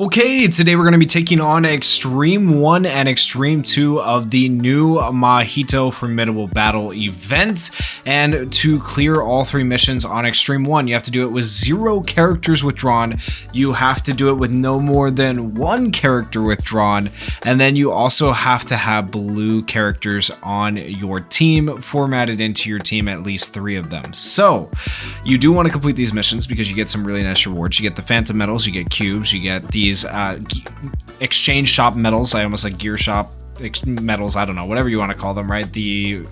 Okay, today we're going to be taking on Extreme 1 and Extreme 2 of the new Mahito Formidable Battle event. And to clear all three missions on Extreme 1, you have to do it with 0 characters withdrawn. You have to do it with no more than 1 character withdrawn. And then you also have to have blue characters on your team, formatted into your team, at least 3 of them. So you do want to complete these missions because you get some really nice rewards. You get the Phantom Medals, you get cubes, you get these exchange shop medals. I almost like gear shop medals. I don't know, whatever you want to call them, right? The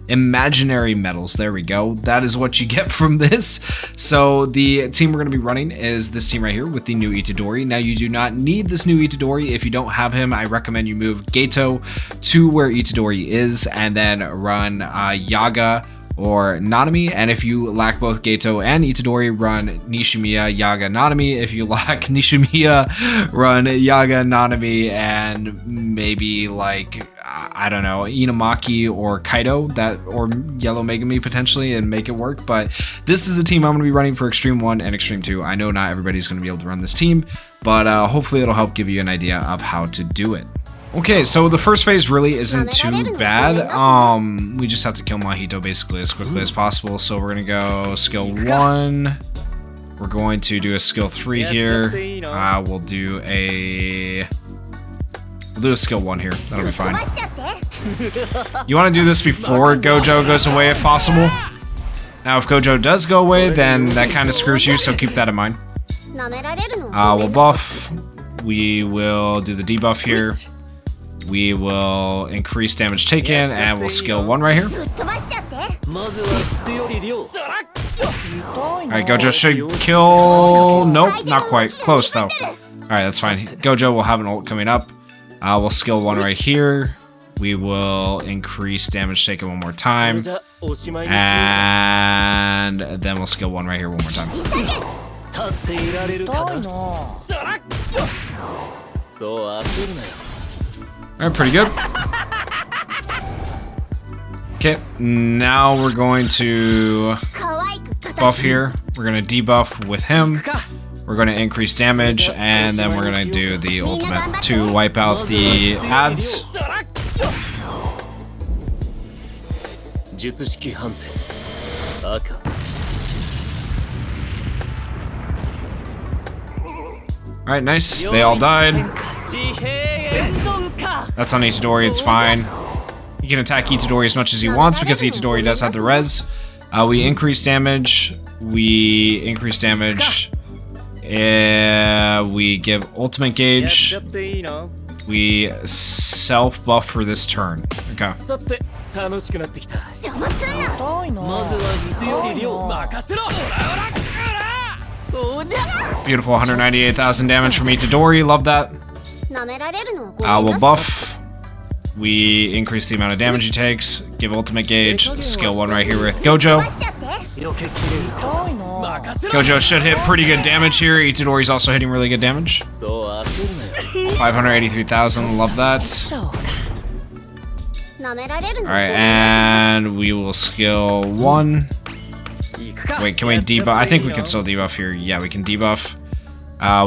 imaginary medals. There we go. That is what you get from this. So the team we're going to be running is this team right here with the new Itadori. Now you do not need this new Itadori. If you don't have him, I recommend you move Gato to where Itadori is and then run Yaga or Nanami, and if you lack both Gato and Itadori, run Nishimiya, Yaga, Nanami. If you lack Nishimiya, run Yaga, Nanami, and maybe like, I don't know, Inamaki or Kaido, or Yellow Megami potentially, and make it work. But this is a team I'm going to be running for Extreme 1 and Extreme 2. I know not everybody's going to be able to run this team, but hopefully it'll help give you an idea of how to do it. Okay, so the first phase really isn't too bad. We just have to kill Mahito basically as quickly as possible. So we're gonna go skill 1. We're going to do a skill 3 here. We'll do a skill 1 here. That'll be fine. You want to do this before Gojo goes away if possible. Now, if Gojo does go away, then that kind of screws you. So keep that in mind. We'll buff. We will do the debuff here. We will increase damage taken, and we'll skill 1 right here. Alright, Gojo should kill... Nope, not quite. Close, though. Alright, that's fine. Gojo will have an ult coming up. We'll skill 1 right here. We will increase damage taken 1 more time. And then we'll skill 1 right here 1 more time. Alright, pretty good. Okay, now we're going to buff here. We're going to debuff with him. We're going to increase damage, and then we're going to do the ultimate to wipe out the ads. Alright, nice. They all died. That's on Itadori, it's fine. He can attack Itadori as much as he wants because Itadori does have the res. We increase damage. We increase damage. We give ultimate gauge. We self-buff for this turn. Okay. Beautiful, 198,000 damage from Itadori. Love that. We'll buff. We increase the amount of damage he takes. Give ultimate gauge. Skill 1 right here with Gojo. Gojo should hit pretty good damage here. Itadori's also hitting really good damage. 583,000. Love that. Alright, and we will skill 1. Wait, can we debuff? I think we can still debuff here. Yeah, we can debuff.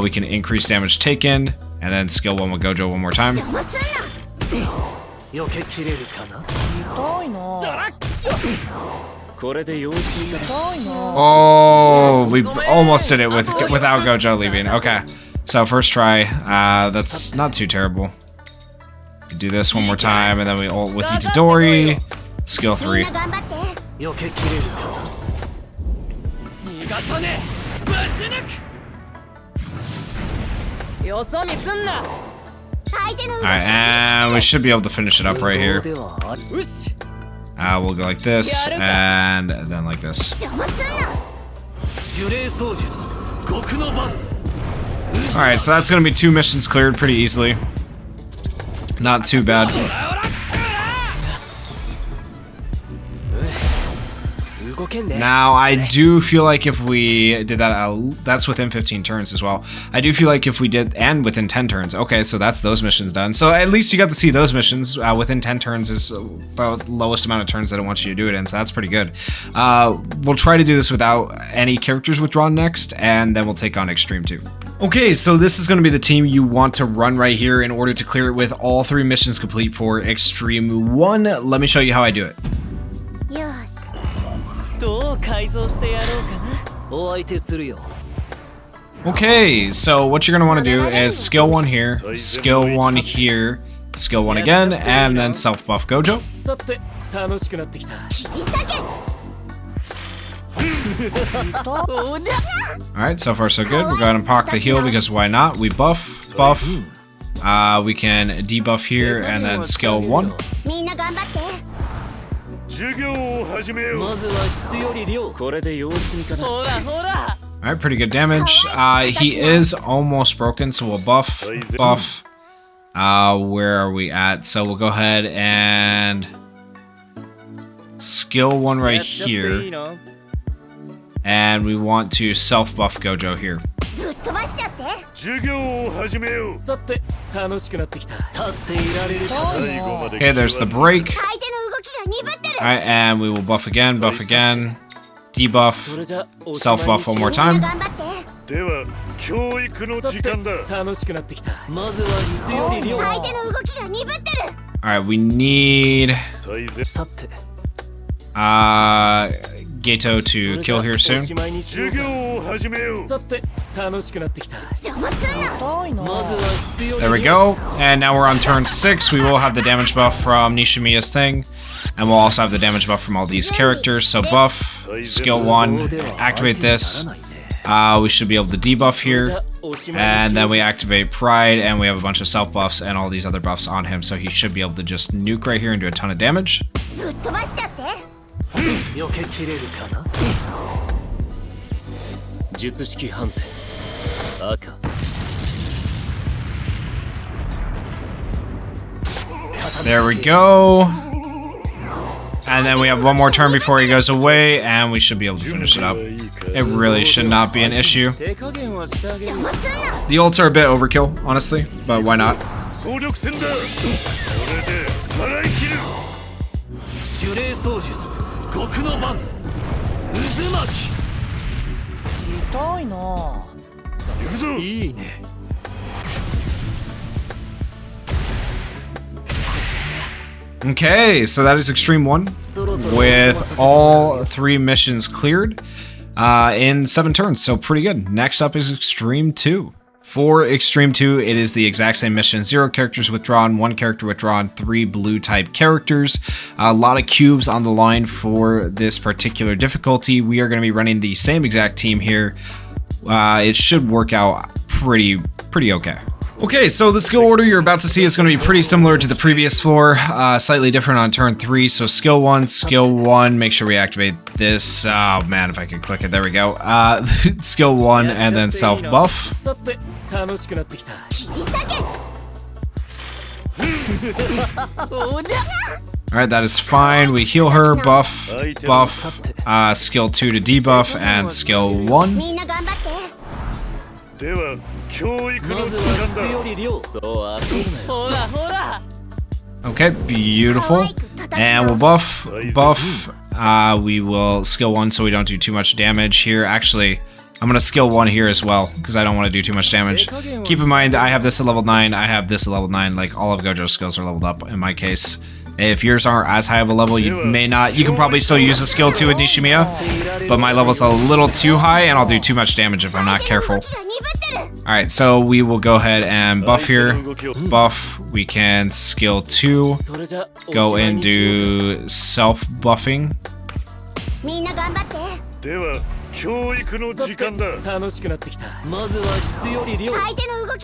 We can increase damage taken. And then skill 1 with Gojo 1 more time. Oh, we almost did it without Gojo leaving. Okay, so first try. That's not too terrible. Do this 1 more time, and then we ult with Itadori. Skill 3. Alright, and we should be able to finish it up right here. We'll go like this, and then like this. Alright, so that's going to be 2 missions cleared pretty easily. Not too bad. Now, I do feel like if we did that, that's within 15 turns as well. I do feel like if we did, and within 10 turns. Okay, so that's those missions done. So at least you got to see those missions. Within 10 turns is the lowest amount of turns that it wants you to do it in, so that's pretty good. We'll try to do this without any characters withdrawn next, and then we'll take on Extreme 2. Okay, so this is going to be the team you want to run right here in order to clear it with all 3 missions complete for Extreme 1. Let me show you how I do it. Okay, so what you're going to want to do is skill 1 here, skill 1 here, skill 1 again, and then self-buff Gojo. Alright, so far so good. We'll go ahead and pock the heal because why not? We buff, buff. We can debuff here and then skill 1. Alright, pretty good damage. He is almost broken, so we'll buff, buff. Where are we at? So we'll go ahead and skill 1 right here. And we want to self-buff Gojo here. Okay, there's the break. Alright, and we will buff again, debuff, self-buff one more time. Alright, we need Gato to kill here soon. There we go. And now we're on turn 6. We will have the damage buff from Nishimiya's thing. And we'll also have the damage buff from all these characters. So buff, skill 1, activate this. We should be able to debuff here. And then we activate Pride, and we have a bunch of self buffs and all these other buffs on him. So he should be able to just nuke right here and do a ton of damage. There we go. And then we have one more turn before he goes away, and we should be able to finish it up. It really should not be an issue. The ults are a bit overkill, honestly, but why not? Okay, so that is Extreme 1 with all 3 missions cleared in 7 turns, so pretty good. Next up is Extreme 2. For Extreme 2, it is the exact same mission. 0 characters withdrawn, 1 character withdrawn, 3 blue type characters. A lot of cubes on the line for this particular difficulty. We are going to be running the same exact team here. It should work out pretty okay. Okay, so the skill order you're about to see is going to be pretty similar to the previous floor, slightly different on turn 3. So skill 1, make sure we activate this. Oh man, if I could click it, there we go. Skill 1 and then self buff. Alright, that is fine. We heal her, buff, buff, skill 2 to debuff, and skill 1. Okay, beautiful. And we'll buff. We will skill 1 so we don't do too much damage here. Actually, I'm going to skill 1 here as well, because I don't want to do too much damage. Keep in mind, I have this at level 9, I have this at level 9, like all of Gojo's skills are leveled up in my case. If yours aren't as high of a level, you may not. You can probably still use a skill 2 with Nishimiya, but my level's a little too high, and I'll do too much damage if I'm not careful. Alright, so we will go ahead and buff here. Buff. We can skill 2. Go into self-buffing.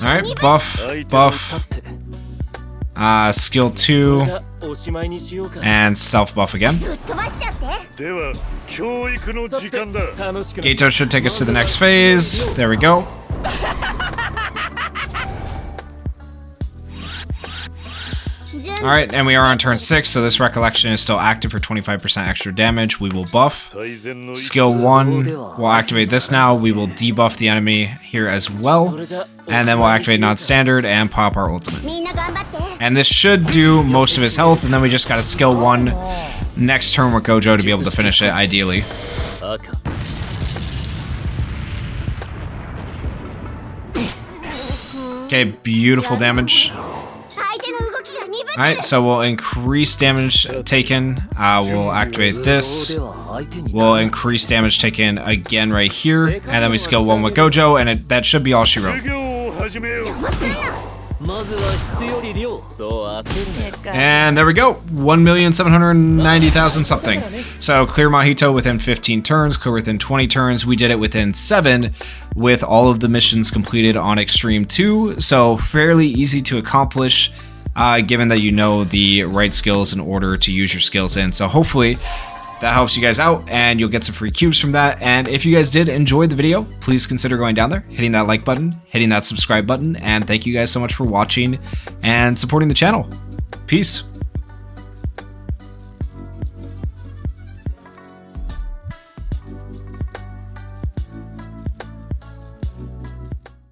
Alright, buff. Skill 2 and self-buff again. Gato should take us to the next phase. There we go. Alright, and we are on turn 6, so this recollection is still active for 25% extra damage. We will buff. Skill 1, we'll activate this now. We will debuff the enemy here as well. And then we'll activate non-standard and pop our ultimate. And this should do most of his health, and then we just got a skill 1 next turn with Gojo to be able to finish it, ideally. Okay, beautiful damage. Alright, so we'll increase damage taken. We'll activate this. We'll increase damage taken again right here. And then we skill 1 with Gojo, and that should be all she wrote. And there we go, 1,790,000 something. So clear Mahito within 15 turns, clear within 20 turns. We did it within 7 with all of the missions completed on Extreme 2. So fairly easy to accomplish, given that you know the right skills in order to use your skills in. So hopefully that helps you guys out and you'll get some free cubes from that. And if you guys did enjoy the video, please consider going down there, hitting that like button, hitting that subscribe button, and thank you guys so much for watching and supporting the channel. Peace.